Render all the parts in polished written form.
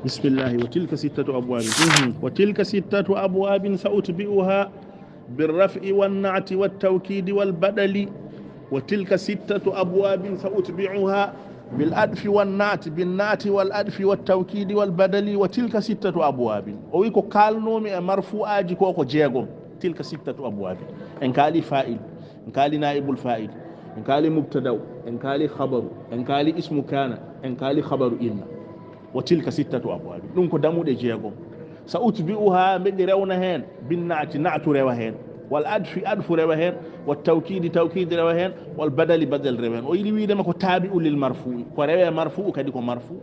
بسم الله. وتلك 6 أبواب وتلك 6 أبواب سأتبئها بالرفع والنعت والتوكيد والبدل. وتلك 6 أبواب سأتبعها بالأدف والنعت بالنعت والأدف والتوكيد والبدل. وتلك 6 أبواب ويكو قال نومي مرفوع أجي كوكو جيغم. تلك 6 أبواب إن قال فائل إن قال نائب الفائل إن قال مبتدأ إن قال خبر إن قال اسم كان إن قال خبر إن. وتلك 6 أبواب نونكو دامو دي جيغم سأتبعها من رونا هين بالنعت نعت روا هين والأدف أدف روا هين والتوكيد توكيد روا هين والبدل بدل روا هين ويلي ويدا مكو تابع للمرفوع كو روا مرفوع كدي كو مرفوع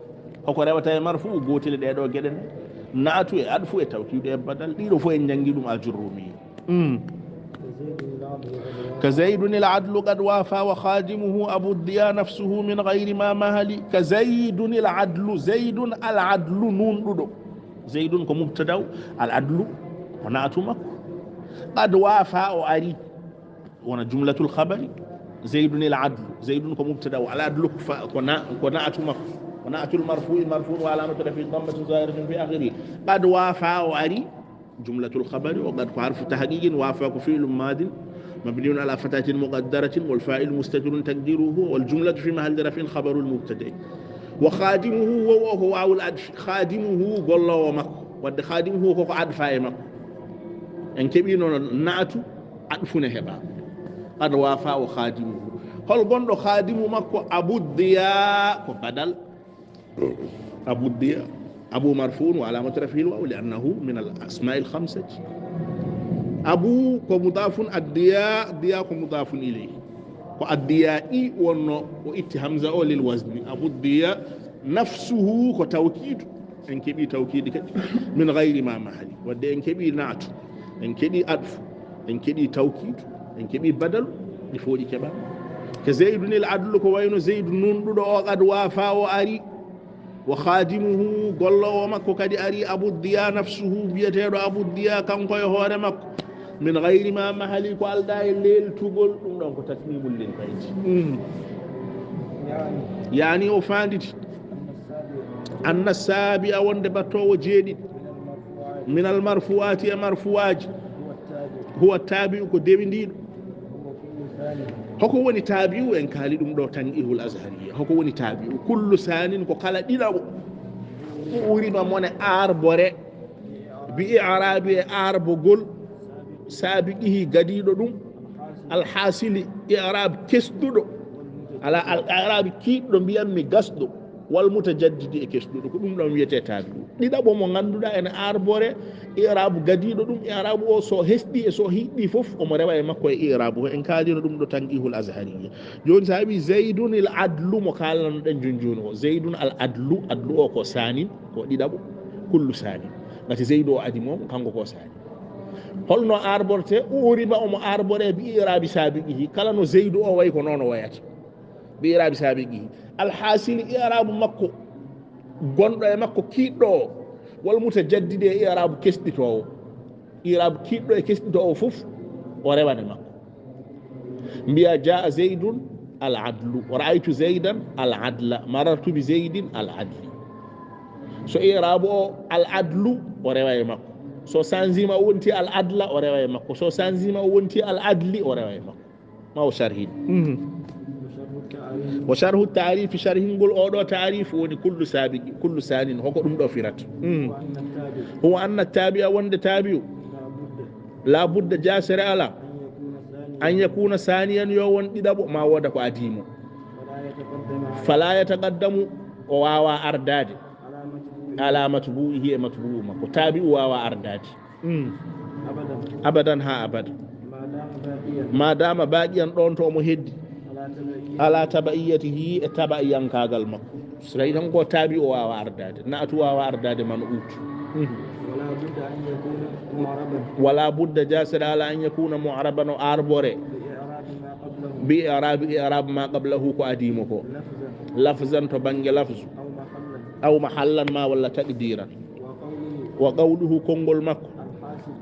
هكو روا تاي مرفوع غوتيل دي دو غدن نعت أدف توكيد بدل دي دو فو نجانغي دوم الجرومي كزيد العدل قد وافى وخادمه أبو الضياء نفسه من غير ما مهل. كزيد العدل زيد العدل نون دودو زيد كمبتدا العدل ونعتمك قد وافى وأري وانا جملة الخبر زيد العدل زيد كمبتدا والعدل ونعتمك ونعت المرفوع مرفوع وعلامة رفعه ضمة ظاهرة في آخره. قد وافى وأري جملة الخبر وقد حرف تحقيق وافى فعل ماض مبني على فتاة مقدرة والفاعل مستتر تقديره والجملة في محل رفع خبر المبتدأ. وخادمه وهو أو الأدف خادمه قال له ومك ود خادمه هو أدفع مك إن كبير نعت أدفنا هبا قد وافى وخادمه هل قند خادم مك أبو الضياء بدل أبو الضياء أبو مرفوع وعلامة رفعه لأنه من الأسماء ال5. أبو كمضاف الضياء ضياء كمضاف إليه والضياء وإت همزة للوزن. أبو الضياء نفسه كتوكيد إن كبي توكيد من غير ما محل ودي إن كبي نعت إن كبي أدف إن كبي توكيد إن كبي بدل يفوجي كبا. كزيد العدل كوين زيد نون قد وافى وأري وخادمه قال له ومك كدي أري أبو الضياء نفسه بيتير أبو الضياء كم كوي هور مك من غير ما محل قال دا الليل تقول دونك تكميم للبيت يعني وفاندت أن السابع وندبتو وجيد من المرفوعات يا مرفوعات هو التابع كدبندين هكو وني تابع ان كالي دوم دو تنقيه الازهريه هكو وني تابع كل سان كو كلا ديلاو وريما مون اربوري باعرابي اربغول سابقه غديدو دوم الحاصل اعراب كسدو على الاعراب كيدو بيامي غاسدو والمتجدد كسدو ko dum dum yete tabi didabo mo ganduda en arbore i'rabu gadido dum i'rabu o so hesdi e so hiddi fof o mo rewa e makko e i'rabu en kalino dum do tangihul azhariyya joni sabi zaidun al adlu mo kalano den junjuno zaidun al adlu adlu o ko sanin ko didabo kullu sanin ngati zaido adi mom kango ko sani holno arborte uriba o mo arbore bi i'rabi sabiqihi kala no zaidu o way ko nono wayata bi i'rabi sabiqihi alhasil i'rabu makko gondo e makko kiddo wal mutajaddid e i'rabu kesditowo i'rabu kiddo e kesditowo fof o rewane makko mbiya jaa zaidun al adlu wa ra'aytu zaidan al adla marartu bi zaidin al adli so i'rabu al adlu o rewaye makko so sanzima wonti al adla o rewaye makko so sanzima wonti al adli o rewaye makko ma o sharhin وشرح التعريف شرح نقول أودو تعريف وني كل سابق كل سان هو كلهم دوفيرات هو أن التابع وند تابع لا بد جاسر على أن يكون ثانيا يوم إدابو ما ودك أديمو فلا يتقدم وواوا أرداد على متبوعه متبوع ما كتابع وواوا أرداد أبدا ها أبدا ما دام باقيا دون تو مهدي ala tabaiyatihi e tabaiyan kagal makko sray tan ko tabi o wawa ardade naatu wawa ardade man ut wala budda jasira ala an yakuna mu'raban arbore bi i'rab ma qablahu ko adimo ko lafzan to bange lafzu aw mahallan ma wala taqdiran wa qawluhu kongol makko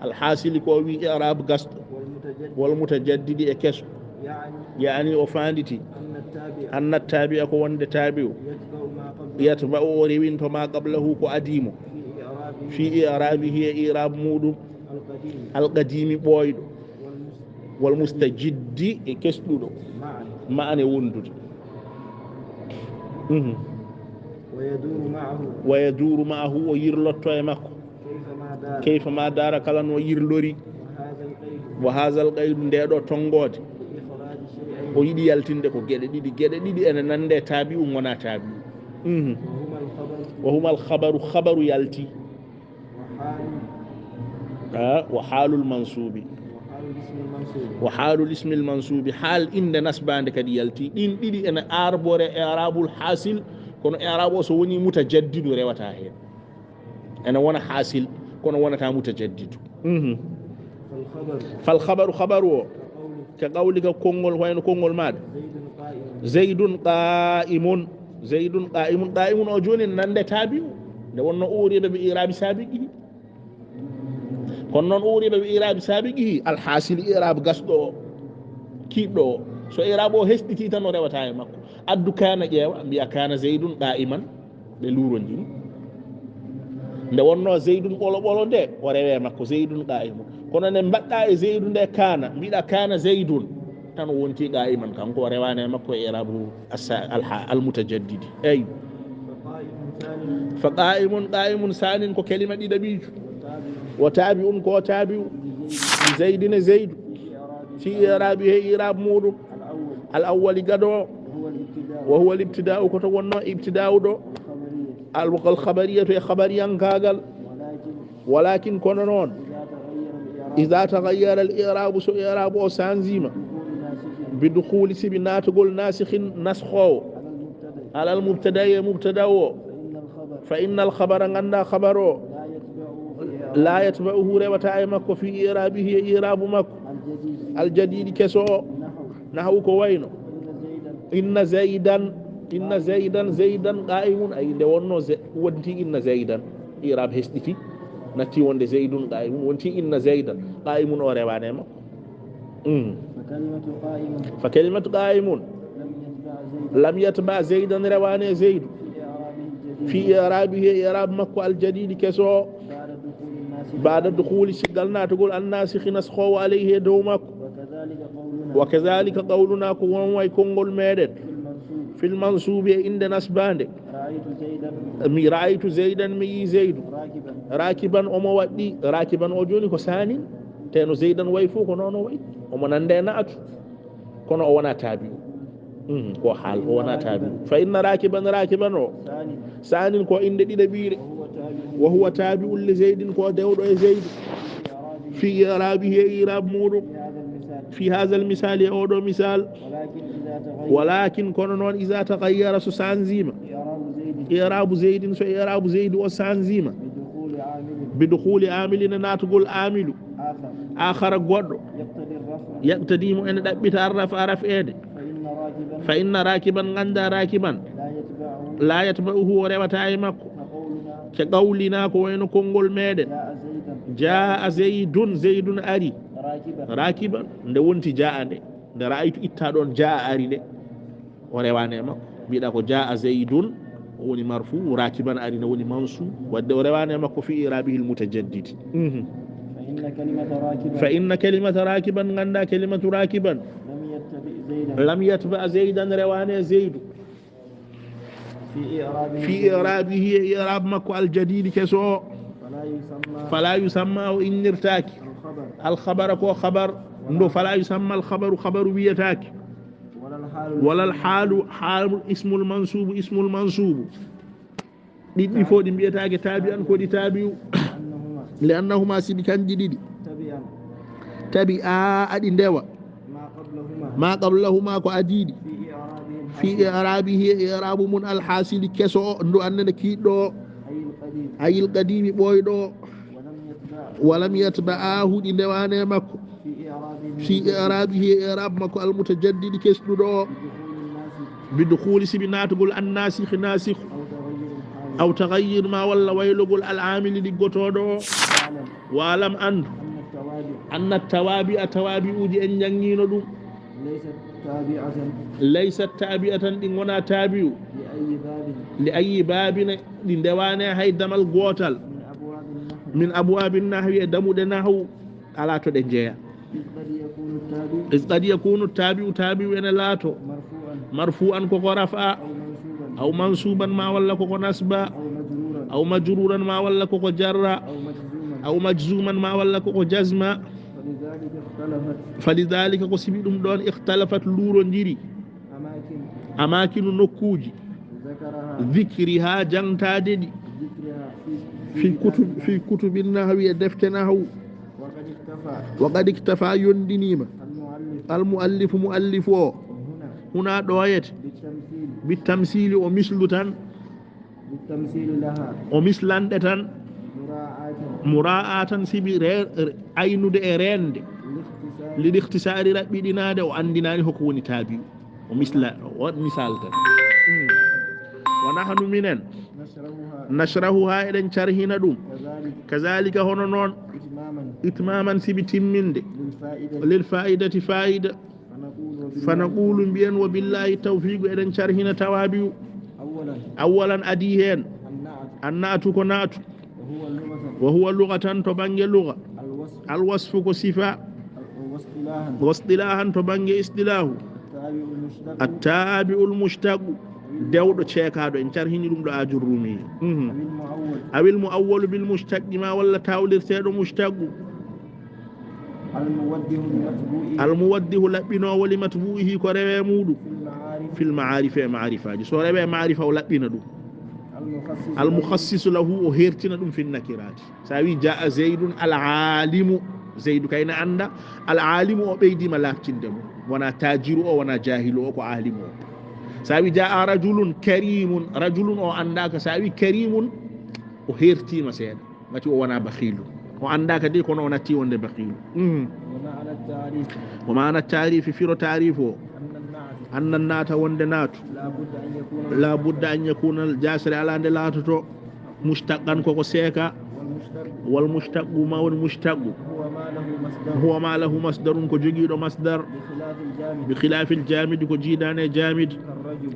al hasili ko wi i'rab gasto wal mutajaddidi e keso يعني وفاندتي أن التابع كون تابع يتبع ورين فما قبله قديم في إعرابه إعراب مودم القديم بويد والمستجد كسدو معنى وندد ويدور معه ويرلط مكو كيفما دار كلان ويرلوري وهذا القيد ندو تونغود o yiɗi yaltinde ko geɗe ɗiɗi ene nande taabi wona taabi wa huma alkhabaru khabaru yalti wa halul mansubi wa halul ismi almansubi hal inde nasbande kadi yalti ɗin ɗiɗi ene arbore i'rabul hasil kono i'rab o so woni mutajaddidu rewata hen ene wona hasil kono wonata mutajaddidu fal khabaru khabaru o كقولك كونغول وين كونغول ماد زيد قائم قائم أجوني نند تابيو ده ونو أوري بإيراب سابقه كنون أوري بإيراب سابقه الحاصل إيراب قصدو كيدو سو إيرابو هستي كيتا نو ريوتا ماكو أدو كان جيوا بيا كان زيد قائما بلورون جيم nde wonno zeydun ɓolo nde o rewe makko zeydun qa'imun kono ne mbaɗɗa e zeydun nde kana mbiɗa kana zeydun tan wonti qa'iman kanko o rewane makko e irabu almutajaddidi eyi fa qa'imun sanin ko kelima ɗiɗaɓijo wa tabi'un ko tabi'u zeydine zeydu fi irabi he irab muɗum al awwali gado wa huwa al-ibtida'u ko to wonno ibtida'u ɗo الخبرية خبريا كاغل ولكن كونون إذا تغير الإعراب سو إعراب سانزيما بدخول سبنات قول ناسخ نسخو على المبتدا مبتدا فإن الخبر عند خبره لا يتبعه رواتا مكو في إعرابه إعراب مكو الجديد كسو نحو كوينو إن زيدا قائم أي لونو ونتي إن زيدا إيراب هستي نتي وند زيد قائم ونتي إن زيدا قائم وريوانما فكلمة قائم لم يتبع زيدا رواني زيد في إعرابه إعراب مكو الجديد كسو بعد الدخول شغلنا تقول الناسخ نسخو عليه دومك وكذلك قولنا كون ويكون الميدد في المنصوب عند نسبان رأيت زيدا مي زيد راكبا أما ودي راكبا أجوني كساني تنو زيدا ويفو كنونو وي أما نندنا أتو كنو أونا تابيو كو حال أونا تابيو فإن راكبا ساني كو إند دي دبير وهو تابع لزيد كو داود زيد في إعرابه إعراب مورو في هذا المثال أو مثال ولكن كونون إذا تغير سانزيما إعراب زيد سو إعراب زيد وسانزيما بدخول عامل ناتقول عامل آخر قدر يقتدي أن دبت عرف إيد فإن راكبا غندا راكبا لا يتبعه وريوتا مكو كقولنا كوين كونغول ميدن جاء زيد أري راكبا ndewonti jaa nde nde ra'aytu itta don jaa ari de o rewane makko biida ko jaa zaidun woni marfu rakiban ari ne woni mansu wadde o rewane makko fi irabihi almutajaddid fa inna kalimata rakiban ganda kalimatu rakiban lam yatba zaidan rewane zaidu في إعرابه إعراب مكو الجديد كسو فلا يسمى إن نرتاك الخبر كو خبر ندو فلا يسمى الخبر خبر بيتاك ولا الحال حال اسم المنصوب دي فودي بيتاك تابعا كو دي تابعو لأنهما سبكان جديد تبعا أدي ندوا ما قبلهما كو أديد في إعرابه إعراب من الحاصل كسو ندو أننا كيدو أي القديم بويدو ولم يتبعاه دي نواني مكو في إعرابه إعراب مكو المتجدد كسدو بدخول سبنات قول الناسخ ناسخ أو تغير ما ولا ويلو قول العامل دي قطودو وعلم أن التوابع توابع دي أنجنين دو laysat tabi'atan ɗi gona tabi'u li ayi babine ɗi ndewane hay damal gotal min abwabi nahwi e damuɗe nahwu ala to ɗe jeeya is qad yakunu tabi'u ene laato marfu'an koko rafa aw mansuban ma walla koko nasba aw majruran ma walla koko jarra aw majzuman ma walla koko jazma falidhalika ko sibi ɗum ɗon ikhtalafat luuro ndiri amakinu nokkuji dhikriha jangtade ɗi fi kutubi nahwi e defte nahwu wa qad iktafa yondinima almuallifu muallifu o huna ɗoyete bitamsili o mislu tan o mislanɗe tan mura'atan sibi aynude e rende liɗi ihtisari raɓɓiɗinade o andinani hoko woni taabi'u o misla o misal tan wa nahnu minen nashrahuha eɗen carhina ɗum kazalika hono noon itmaman sibi timminde lil fa'idati fa'ida fanaqulu mbiyen wa billahi tawfiqu eɗen carhina tawabi'u awalan adi hen annatu ko naatu wa huwa lughatan to bange lugha alwasfu ko sifa wastilahan to bange istilahu attabi'ul mushtaqu dewɗo ceekaɗo en carhini ɗum ɗo ajurrumi awil muawwalu bil mushtaqi ma walla tawlirteɗo mushtaqu almuwaddihu laɓɓinowo li matbu'ihi ko rewe muɗum fil ma'arif e ma'rifaji so rewe ma'rifa o laɓɓina ɗum almukhassisu lahu o hertina ɗum fin nakirati sa wi jaa zaydun alalimu zeydu kayna anda alalimu o ɓeydima laftinde mo wona tajiru o wona jahilu o ko alimu o sa wi jaa rajulun karimun rajulun o andaka sa wi karimun o hertima seeɗa gati o wona bakhilu o andaka de kono o natti wonde bakhilu wa mana tarifi firo tarif o annan naata wonde naatu la budda an yakuna jasire ala nde laatoto mushtaqan koko seeka wal mushtaqu ma woni mushtaqu huwa ma lahu masdarun ko jogiiɗo masdar bi khilafil jamidi ko jiidane jamid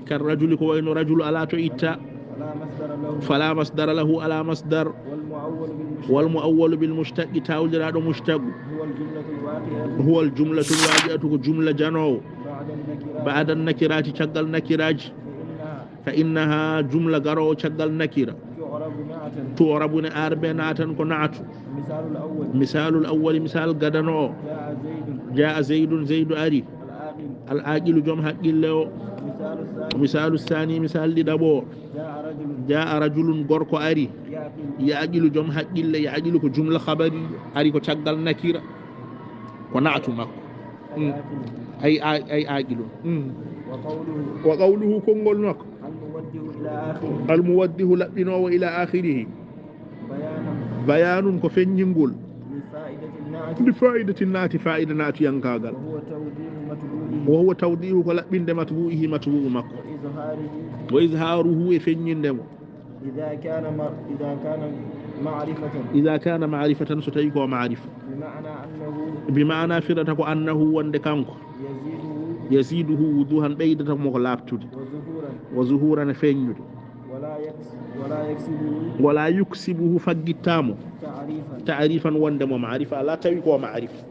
kar rajuli ko wayno rajulu ala to itta fala masdara lahu ala masdar wal muawwalu bil mushtaqi tawliraɗo mushtaqu huwa al jumlatu al waji'atu ko jumla janowo ba'da nakirati caggal nakiraji fa innaha jumla garo caggal nakira tu'rabu ne arbe natan ko naatu misalul awwal misal gadano jaa zaidun zaidu ari al aqilu jom haqqille o misalu sani misal didabo jaa rajulun gorko ari yaqilu jom haqqille yaqilu ko jumla khabari ari ko caggal nakira ko naatu makko ay aqilu wa qawluhu kongol makko almuwaddihu laɓɓinowo ila akhirihi bayanun ko feññingol li fa'idati naati fa'ida naatu yankagal wa huwa tawdihu ko laɓɓinde matbu'ihi matbu'u makko wa izharuhu e feññindemo idha kana ma'rifatan so tawi ko ma'rifa bima'na firata ko annahu wonde kanko yaziduhu wuduhan ɓeydata mo ko laɓtude wa zuhuran feññude wala yuksibuhu faggittamo ta'rifan wonde mo ma'rifa la tawi ko ma'rifa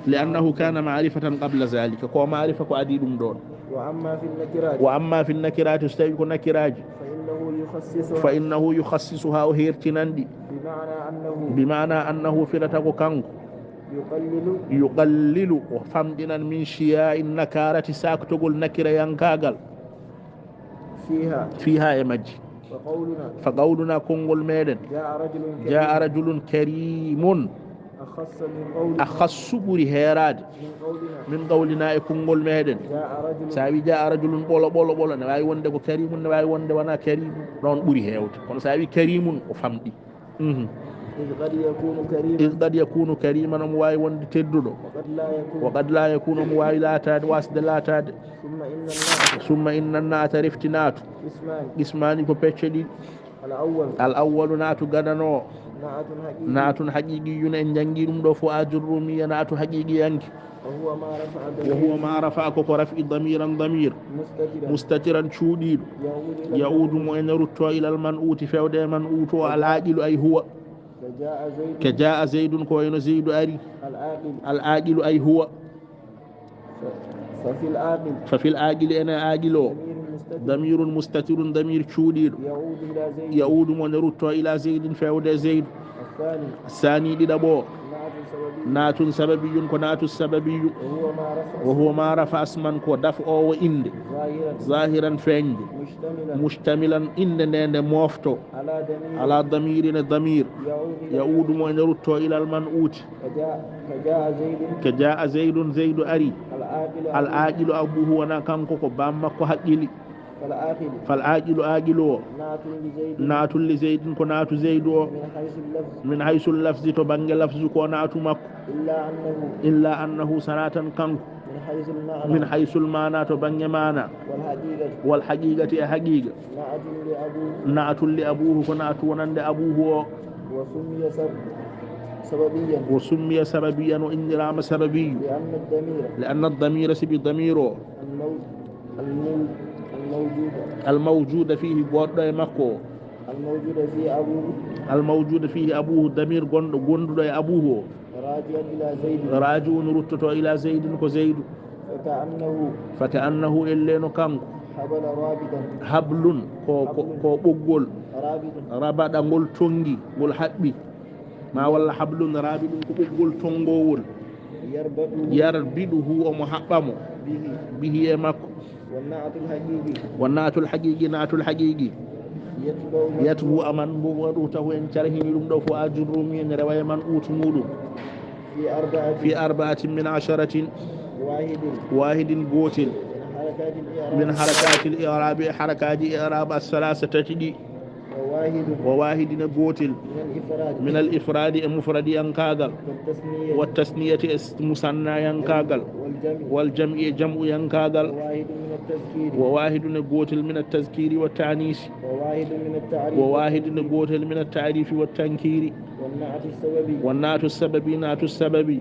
li'annahu kana ma'rifatan qabla zalika ko ma'rifa ko adi ɗum ɗon wa amma fi nakirati so tawi ko nakiraji fa innahu yukhassisuha o hertinandi bima'na annahu firata ko kanko yuqallilu o famɗinan min shiya'i nakarati saktogol nakira yankagal fiha e majji fa qawluna konngol meɗen jaa rajulun karimun akhassu ɓuri heerade min qawlina e konngol meɗen sa wi jaa rajulun ɓolo ne wawi wonde ko karimun ne wawi wonde wona karimun ɗon ɓuri hewde kono sa wi karimun o famɗi إذ قد يكون كريما مواي وند تددو وقد لا يكون مواي لا تاد واسد لا تاد ثم إن النات رفتنات اسمان كو بيتشدي الأول ناتو غدانو نعت حقيقي إن جنجيرم دو فؤاد الرومية نعت حقيقي ينك وهو ما رفع كرفع ضميرا ضمير مستترا شوديد يعود من رتو إلى المنؤوت فود منؤوت والعاقل أي هو كجاء زيد كوين زيد أري العاقل أي هو ففي العاقل أنا عاقل ضمير مستتر ضمير شوديد يعود من رتو إلى زيد فود زيد الثاني لدبو نات سببي كنات السببي وهو ما رفع اسما كدفع وإند ظاهرا فند مشتملا إن موفتو على ضمير الضمير يعود من يرتو إلى المنؤوت كجاء زيد أري العاقل أبوه ونكنكو بامكو حقيلي فالعاقل آقل نات لزيد كنات زيد من حيث اللفظ تبنج لفظ كنات مكو إلا أنه سنة كنكو من حيث المعنى تبنج معنى والحقيقة حقيقة نات لأبوه كنات ونند أبوه وسمي سببيا وإن رام سببي لأن الضمير سبي ضميره الموجود فيه بوضع مكو الموجود فيه أبوه ضمير غند أبوه راجع نرتو إلى زيد كزيد فكأنه إلين كان حبل كو بقول ربط أقول تونجي قول حبي ما ولا حبل رابط كو بقول تونغول يربده ومحبمه به مكو والنعت الحقيقي نعت الحقيقي يتبو أمن بوضوته إن شرهن لمدو فؤاد الرومي رواية من أوتمود في 4 من 10 واحد قوتل من حركات الإعراب حركات الإعراب الثلاثة تجدي وواحد قوتل من الإفراد المفرد ينكاغل والتثنية مثنى ينكاغل والجمع جمع ينكاغل وواحد قوتل من التذكير والتعنيس وواحد قوتل من التعريف والتنكير والنعت السببي نعت السببي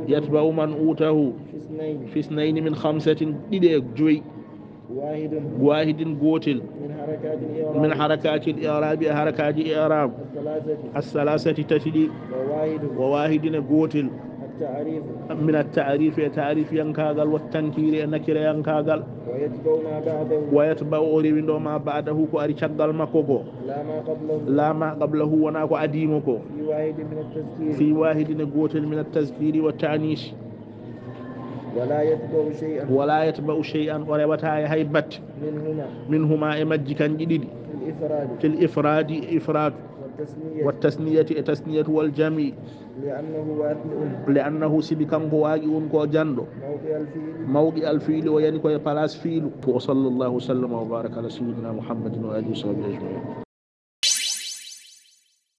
يتبع من أوته في 2 من 5 إليك جوي واحد قوتل من حركات الإعراب حركات الإعراب الثلاثة تتلي وواحد قوتل من التعريف تعريف ينكاغل والتنكير نكر ينكاغل ويتبع أوريبين ما بعده كو أريشغل مكوكو لا ما قبله وناكو أديمكو في واحد قوتل من التذكير والتعنيش ولا يتبع شيئا وربطها هيبت منهما إمجكا جديد في الإفراد إفراد والتثنية تثنية والجمع لأنه سبكا واقع كو جندو موضع الفيل وينكو يبلاس فيل وصلى الله وسلم وبارك على سيدنا محمد وآله وصحبه أجمعين.